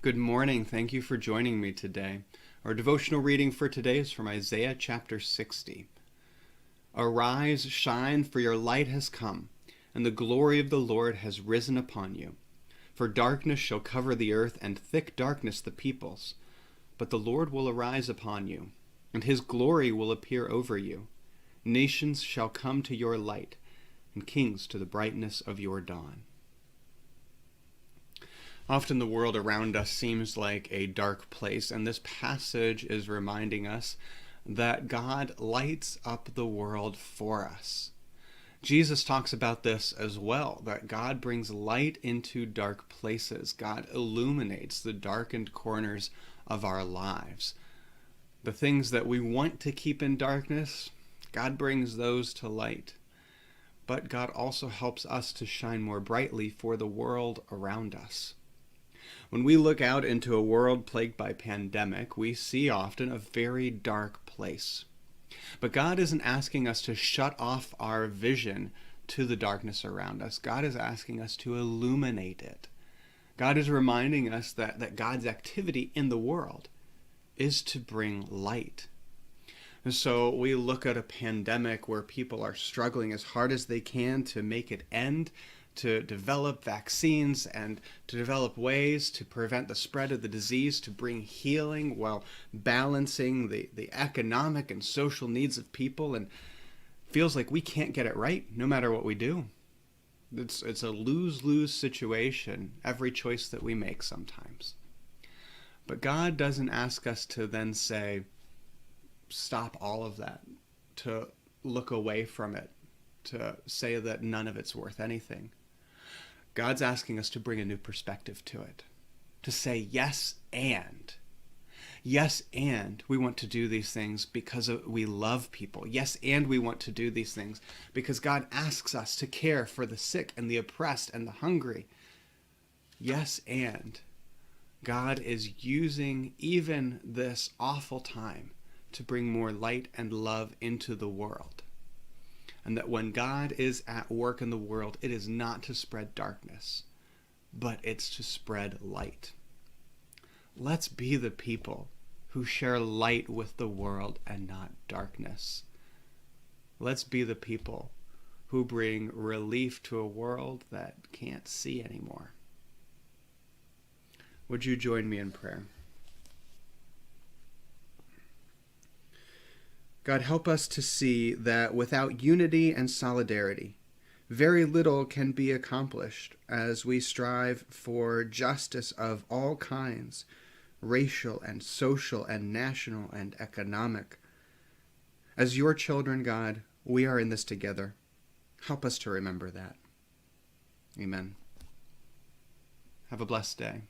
Good morning. Thank you for joining me today. Our devotional reading for today is from Isaiah chapter 60. Arise, shine, for your light has come, and the glory of the Lord has risen upon you. For darkness shall cover the earth, and thick darkness the peoples. But the Lord will arise upon you, and his glory will appear over you. Nations shall come to your light, and kings to the brightness of your dawn. Often the world around us seems like a dark place, and this passage is reminding us that God lights up the world for us. Jesus talks about this as well, that God brings light into dark places. God illuminates the darkened corners of our lives. The things that we want to keep in darkness, God brings those to light. But God also helps us to shine more brightly for the world around us. When we look out into a world plagued by pandemic, we see often a very dark place. But God isn't asking us to shut off our vision to the darkness around us. God is asking us to illuminate it. God is reminding us that God's activity in the world is to bring light. And so we look at a pandemic where people are struggling as hard as they can to make it end, to develop vaccines and to develop ways to prevent the spread of the disease, to bring healing while balancing the economic and social needs of people, and feels like we can't get it right no matter what we do. It's a lose-lose situation, every choice that we make sometimes. But God doesn't ask us to then say, stop all of that, to look away from it, to say that none of it's worth anything. God's asking us to bring a new perspective to it, to say yes, and we want to do these things because we love people. Yes, and we want to do these things because God asks us to care for the sick and the oppressed and the hungry. Yes, and God is using even this awful time to bring more light and love into the world. And that when God is at work in the world, it is not to spread darkness, but it's to spread light. Let's be the people who share light with the world and not darkness. Let's be the people who bring relief to a world that can't see anymore. Would you join me in prayer? God, help us to see that without unity and solidarity, very little can be accomplished as we strive for justice of all kinds, racial and social and national and economic. As your children, God, we are in this together. Help us to remember that. Amen. Have a blessed day.